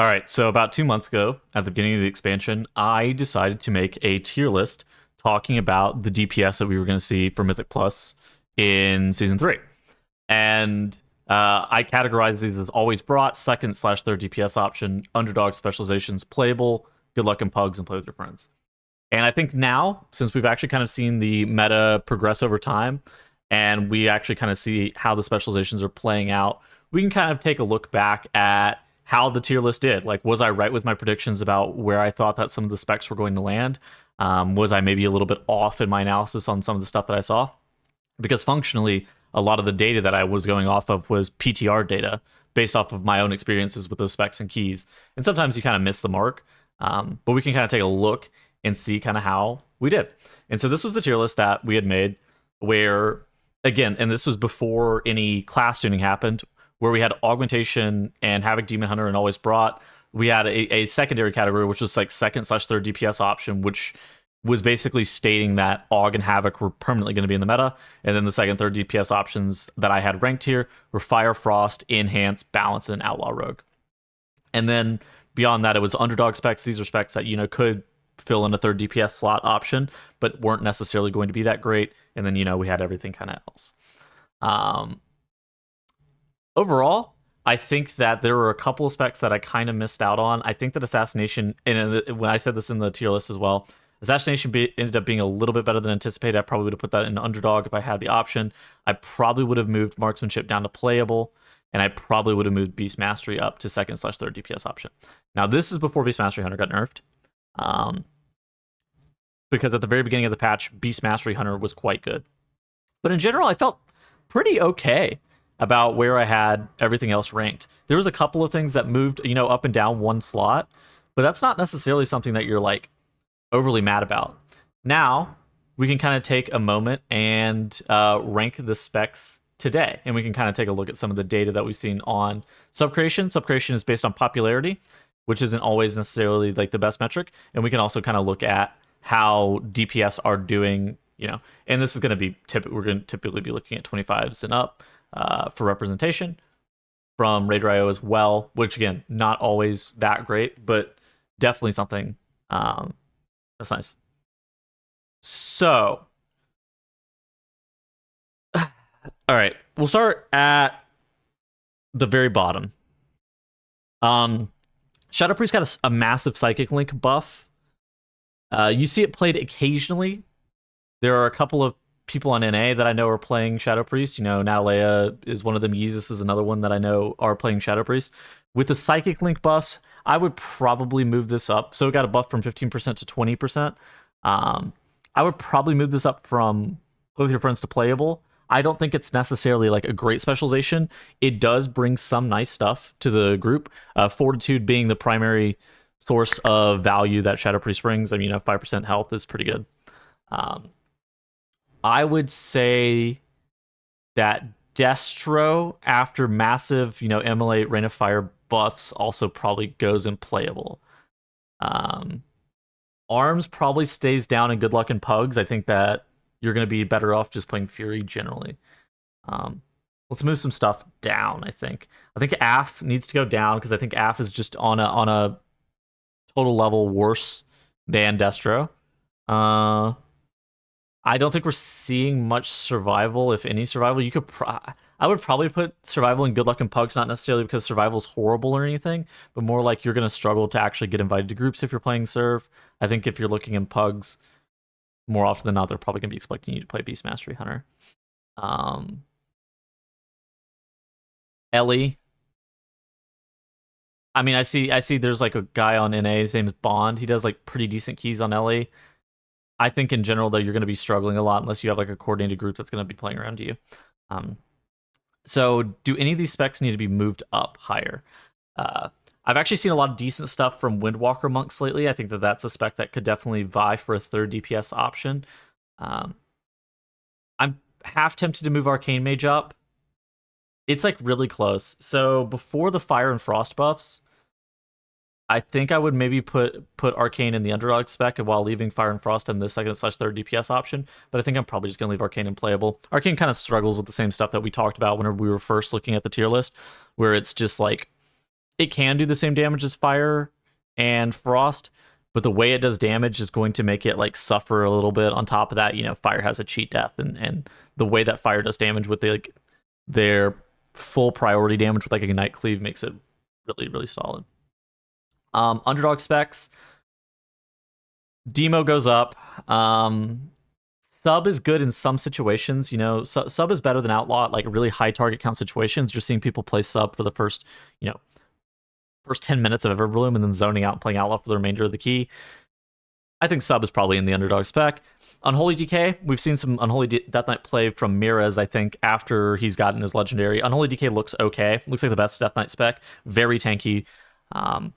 All right, so about 2 months ago, at the beginning of the expansion, I decided to make a tier list talking about the DPS that we were going to see for Mythic Plus in Season 3. And I categorized these as always brought, second/third DPS option, underdog specializations, playable, good luck in pugs, and play with your friends. And I think now, since we've actually kind of seen the meta progress over time, and we actually kind of see how the specializations are playing out, we can kind of take a look back at how the tier list did. Like, was I right with my predictions about where I thought that some of the specs were going to land? Was I maybe a little bit off in my analysis on some of the stuff that I saw? Because functionally, a lot of the data that I was going off of was PTR data based off of my own experiences with those specs and keys. And sometimes you kind of miss the mark, but we can kind of take a look and see kind of how we did. And so this was the tier list that we had made where, again, and this was before any class tuning happened, where we had augmentation and Havoc Demon Hunter and always brought. We had a secondary category, which was like second/third DPS option, which was basically stating that Aug and Havoc were permanently going to be in the meta. And then the second, third DPS options that I had ranked here were Fire, Frost, Enhance, Balance, and Outlaw Rogue. And then beyond that, it was underdog specs. These are specs that, could fill in a third DPS slot option, but weren't necessarily going to be that great. And then, we had everything kind of else. Overall, I think that there were a couple of specs that I kind of missed out on. I think that Assassination, and when I said this in the tier list as well, Assassination ended up being a little bit better than anticipated. I probably would have put that in underdog if I had the option. I probably would have moved Marksmanship down to playable, and I probably would have moved Beast Mastery up to second/third DPS option. Now, this is before Beast Mastery Hunter got nerfed. Because at the very beginning of the patch, Beast Mastery Hunter was quite good. But in general, I felt pretty okay about where I had everything else ranked. There was a couple of things that moved, up and down one slot, but that's not necessarily something that you're like overly mad about. Now, we can kind of take a moment and rank the specs today, and we can kind of take a look at some of the data that we've seen on subcreation. Subcreation is based on popularity, which isn't always necessarily like the best metric, and we can also kind of look at how DPS are doing, and this is going to be we're going to typically be looking at 25s and up for representation from Raider.io as well, which again, not always that great, but definitely something that's nice. So, all right, we'll start at the very bottom. Shadow Priest got a massive Psychic Link buff. You see it played occasionally. There are a couple of people on NA that I know are playing Shadow Priest. Natalea is one of them. Yeezus is another one that I know are playing Shadow Priest. With the Psychic Link buffs, I would probably move this up. So it got a buff from 15% to 20%. I would probably move this up from Play With Your Friends to playable. I don't think it's necessarily like a great specialization. It does bring some nice stuff to the group. Fortitude being the primary source of value that Shadow Priest brings. 5% health is pretty good. I would say that Destro, after massive, Immolate, Rain of Fire buffs, also probably goes in playable. Arms probably stays down in Good Luck and Pugs. I think that you're going to be better off just playing Fury generally. Let's move some stuff down, I think. AF needs to go down because I think AF is just on a total level worse than Destro. I don't think we're seeing much survival, if any survival. I would probably put survival in Good Luck and Pugs, not necessarily because survival is horrible or anything, but more like you're going to struggle to actually get invited to groups if you're playing Serve. I think if you're looking in Pugs, more often than not, they're probably going to be expecting you to play Beast Mastery Hunter. Ellie. I see there's like a guy on NA, his name is Bond. He does like pretty decent keys on Ellie. I think in general, though, you're going to be struggling a lot unless you have like a coordinated group that's going to be playing around you. So do any of these specs need to be moved up higher? I've actually seen a lot of decent stuff from Windwalker Monks lately. I think that that's a spec that could definitely vie for a third DPS option. I'm half tempted to move Arcane Mage up. It's like really close. So before the Fire and Frost buffs, I think I would maybe put Arcane in the underdog spec while leaving Fire and Frost in the second/third DPS option. But I think I'm probably just going to leave Arcane in playable. Arcane kind of struggles with the same stuff that we talked about whenever we were first looking at the tier list, where it's just like it can do the same damage as fire and frost, but the way it does damage is going to make it like suffer a little bit. On top of that, fire has a cheat death, and the way that fire does damage with their full priority damage with like ignite cleave makes it really, really solid. Underdog specs, demo goes up. Sub is good in some situations. Sub is better than outlaw at like really high target count situations. You're seeing people play sub for the first 10 minutes of Everbloom and then zoning out and playing outlaw for the remainder of the key. I think sub is probably in the underdog spec. Unholy DK, we've seen some Unholy Death Knight play from Mirez, I think, after he's gotten his legendary. Unholy DK looks okay. Looks like the best Death Knight spec. Very tanky. I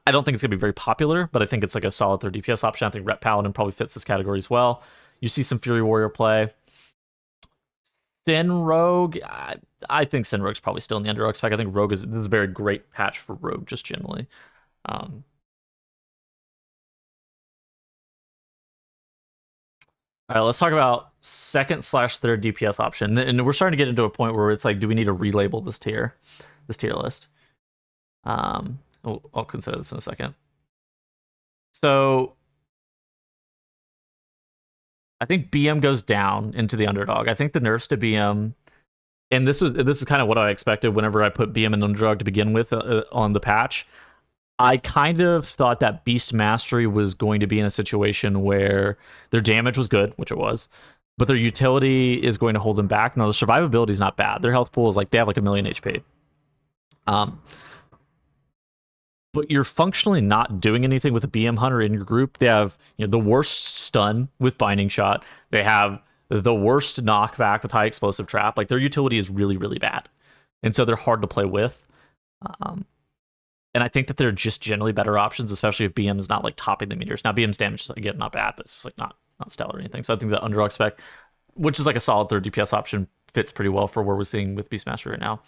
don't think it's going to be very popular, but I think it's like a solid third DPS option. I think Ret Paladin probably fits this category as well. You see some Fury Warrior play. Sin Rogue, I think Sin Rogue's probably still in the underdog spec. I think this is a very great patch for Rogue, just generally. All right, let's talk about second/third DPS option. And we're starting to get into a point where it's like, do we need to relabel this tier list? I'll consider this in a second. So I think BM goes down into the underdog. I think the nerfs to BM, and this is kind of what I expected whenever I put BM in underdog to begin with on the patch. I kind of thought that Beast Mastery was going to be in a situation where their damage was good, which it was, but their utility is going to hold them back. Now, the survivability is not bad. Their health pool is like, they have like 1 million HP. But you're functionally not doing anything with a BM Hunter in your group. They have the worst stun with Binding Shot. They have the worst knockback with High Explosive Trap. Like, their utility is really, really bad. And so they're hard to play with. And I think that they're just generally better options, especially if BM is not like topping the meters. Now, BM's damage is again not bad, but it's just like not stellar or anything. So I think the underdog spec, which is like a solid third DPS option, fits pretty well for what we're seeing with Beastmaster right now.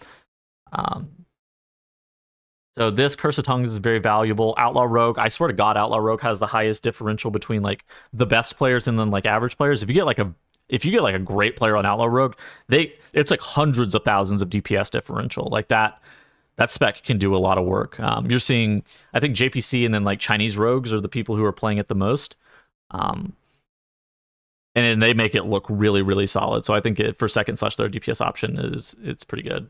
So this Curse of Tongues is very valuable. Outlaw Rogue, I swear to God, Outlaw Rogue has the highest differential between like the best players and then like average players. If you get like a great player on Outlaw Rogue, it's like hundreds of thousands of DPS differential. Like that spec can do a lot of work. You're seeing, I think JPC and then like Chinese rogues are the people who are playing it the most. And they make it look really, really solid. So I think for second/third DPS option it's pretty good.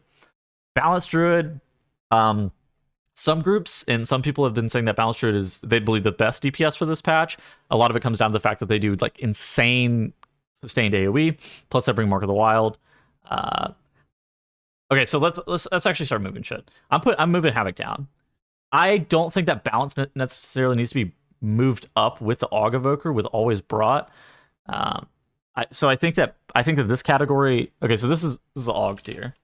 Balanced Druid, some groups and some people have been saying that Balanced Druid is, they believe, the best DPS for this patch. A lot of it comes down to the fact that they do like insane sustained AoE, plus they bring Mark of the Wild. Okay, so let's actually start moving shit. I'm moving Havoc down. I don't think that balance necessarily needs to be moved up with the Aug Evoker with Always Brought. So I think that this category. Okay, so this is the Aug tier.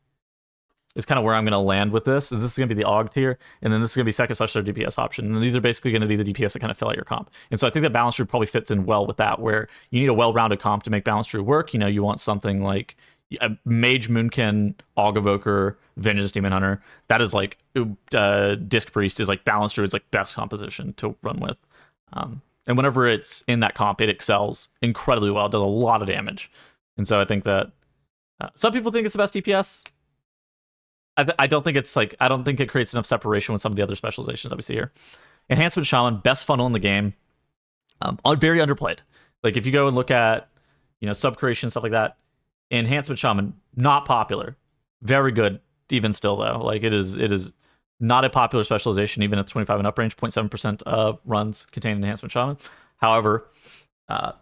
Is kind of where I'm going to land with this. This is going to be the Aug tier, and then this is going to be second/third DPS option. And these are basically going to be the DPS that kind of fill out your comp. And so I think that Balanced Druid probably fits in well with that, where you need a well-rounded comp to make Balanced Druid work. You want something like a Mage, Moonkin, Aug Evoker, Vengeance Demon Hunter. That is like Disc Priest is like Balanced Druid's like best composition to run with. And whenever it's in that comp, it excels incredibly well. It does a lot of damage. And so I think that some people think it's the best DPS. I don't think it creates enough separation with some of the other specializations that we see here. Enhancement Shaman, best funnel in the game. Very underplayed. Like if you go and look at sub creation, stuff like that, Enhancement Shaman, not popular. Very good, even still though. Like it is not a popular specialization, even at the 25 and up range. 0.7% of runs contain Enhancement Shaman. However,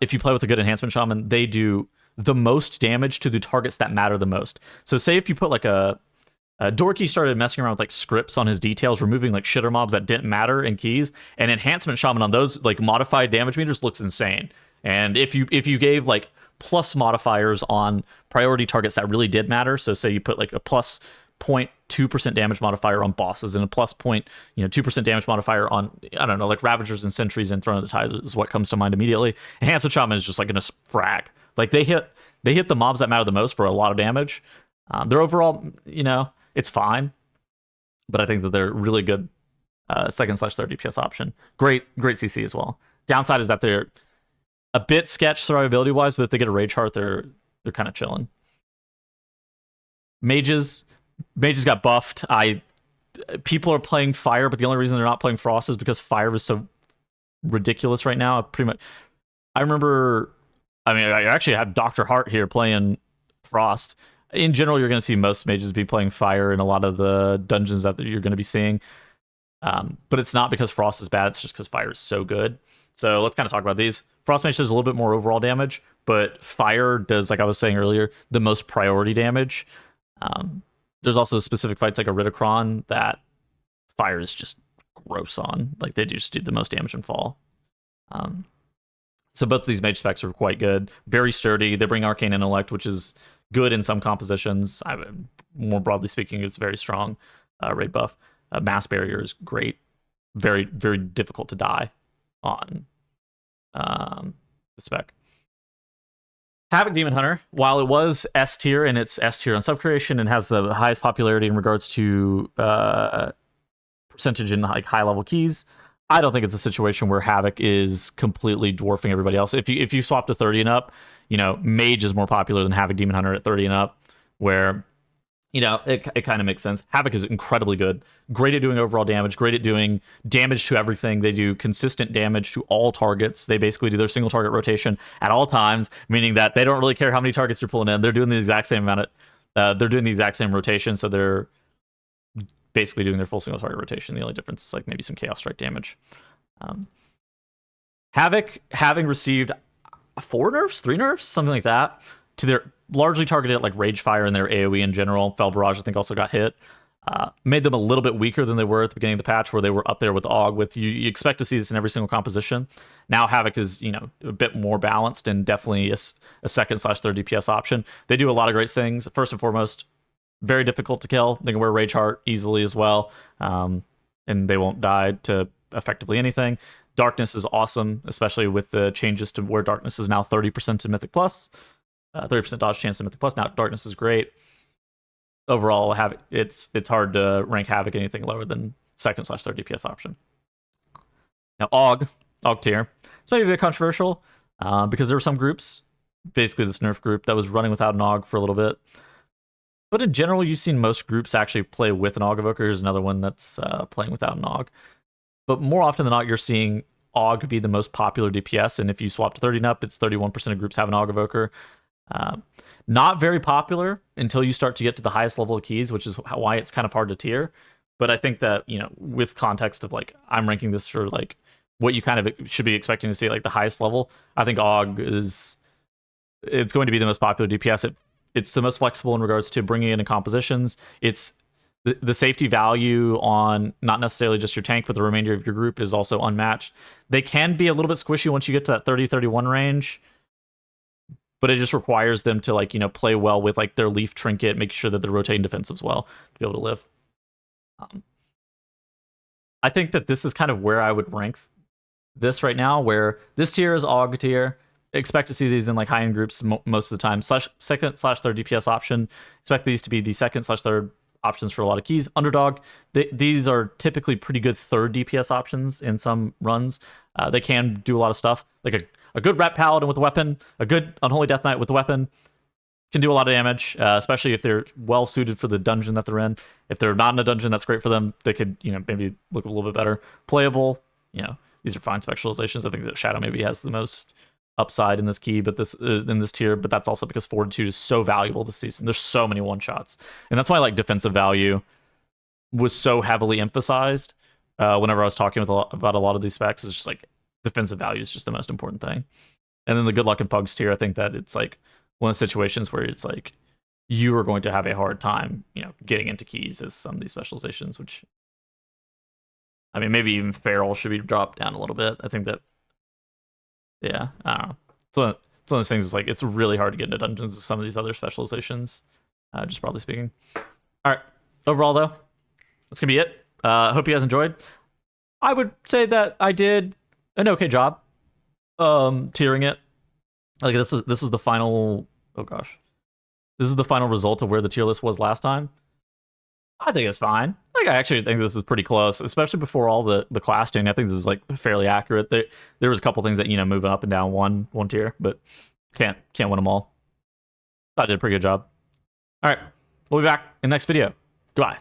if you play with a good Enhancement Shaman, they do the most damage to the targets that matter the most. So say if you put like Dorky started messing around with like scripts on his details, removing like shitter mobs that didn't matter in keys, and Enhancement Shaman on those like modified damage meters looks insane. And if you gave like plus modifiers on priority targets that really did matter, so say you put like a plus 0.2% damage modifier on bosses and a plus 2% damage modifier on, I don't know, like Ravagers and Sentries and Throne of the Tides is what comes to mind immediately. Enhancement Shaman is just like gonna frag. Like they hit the mobs that matter the most for a lot of damage. They're overall, it's fine, but I think that they're really good second/third DPS option. Great CC as well. Downside is that they're a bit sketch survivability wise, but if they get a Rage Heart, they're kind of chilling. Mages got buffed. people are playing Fire, but the only reason they're not playing Frost is because Fire is so ridiculous right now. Pretty much, I remember. I mean, I actually have Dr. Hart here playing Frost. In general, you're going to see most mages be playing Fire in a lot of the dungeons that you're going to be seeing. But it's not because Frost is bad, it's just because Fire is so good. So let's kind of talk about these. Frost Mage does a little bit more overall damage, but Fire does, like I was saying earlier, the most priority damage. There's also specific fights like a Ridicron that Fire is just gross on. Like, they just do the most damage in fall. So both of these mage specs are quite good. Very sturdy. They bring Arcane Intellect, which is good in some compositions. More broadly speaking, it's very strong raid buff. Mass Barrier is great. Very, very difficult to die on the spec. Havoc Demon Hunter, while it was S tier and it's S tier on subcreation and has the highest popularity in regards to percentage in like high level keys, I don't think it's a situation where Havoc is completely dwarfing everybody else. If you swap to 30 and up, Mage is more popular than Havoc Demon Hunter at 30 and up, where it kind of makes sense. Havoc is incredibly good. Great at doing overall damage. Great at doing damage to everything. They do consistent damage to all targets. They basically do their single target rotation at all times, meaning that they don't really care how many targets you're pulling in. They're doing the exact same amount of... they're doing the exact same rotation, so they're basically doing their full single target rotation. The only difference is like maybe some Chaos Strike damage. Havoc, having received 4 nerfs, 3 nerfs, something like that, to their largely targeted at like Rage Fire and their AoE in general. Fel Barrage, I think, also got hit. Made them a little bit weaker than they were at the beginning of the patch, where they were up there with AUG. With you expect to see this in every single composition. Now Havoc is a bit more balanced and definitely a 2nd/3rd DPS option. They do a lot of great things. First and foremost, very difficult to kill. They can wear Rage Heart easily as well, and they won't die to effectively anything. Darkness is awesome, especially with the changes to where Darkness is now 30% in Mythic Plus. 30% dodge chance in Mythic Plus. Now Darkness is great. Overall, Havoc, it's hard to rank Havoc anything lower than 2nd/3rd DPS option. Now AUG tier. It's maybe a bit controversial because there were some groups, basically this nerf group, that was running without an AUG for a little bit. But in general, you've seen most groups actually play with an AUG Evoker. Here's another one that's playing without an AUG. But more often than not, you're seeing AUG be the most popular DPS. And if you swap to 30 and up, it's 31% of groups have an AUG Evoker. Not very popular until you start to get to the highest level of keys, which is why it's kind of hard to tier. But I think that, with context of like, I'm ranking this for like what you kind of should be expecting to see at like the highest level, I think AUG it's going to be the most popular DPS. It's the most flexible in regards to bringing in compositions. It's the safety value on not necessarily just your tank, but the remainder of your group is also unmatched. They can be a little bit squishy once you get to that 30-31 range, but it just requires them to like play well with like their Leaf Trinket, make sure that they're rotating defensives well to be able to live. I think that this is kind of where I would rank this right now, where this tier is AUG tier. Expect to see these in like high-end groups most of the time. 2nd/3rd DPS option. Expect these to be the 2nd/3rd options for a lot of keys. Underdog, these are typically pretty good 3rd DPS options in some runs. They can do a lot of stuff. Like a good Rat Paladin with a weapon, a good Unholy Death Knight with a weapon can do a lot of damage, especially if they're well suited for the dungeon that they're in. If they're not in a dungeon that's great for them, they could maybe look a little bit better. Playable, these are fine specializations. I think that Shadow maybe has the most upside in this key, but in this tier, but that's also because Fortitude is so valuable this season. There's so many one-shots, and that's why like defensive value was so heavily emphasized whenever I was talking about a lot of these specs. It's just like defensive value is just the most important thing. And then the Good Luck and Pugs tier, I think that it's like one of the situations where it's like you are going to have a hard time getting into keys as some of these specializations, which I mean maybe even Feral should be dropped down a little bit. I think that I don't know. It's one of those things. It's like it's really hard to get into dungeons with some of these other specializations, just broadly speaking. All right. Overall, though, that's gonna be it. Hope you guys enjoyed. I would say that I did an okay job tiering it. Like this was the final. Oh gosh, this is the final result of where the tier list was last time. I think it's fine. Like I actually think this is pretty close, especially before all the class tuning. I think this is like fairly accurate. There was a couple things that moving up and down one tier, but can't win them all. I did a pretty good job. All right, we'll be back in the next video. Goodbye.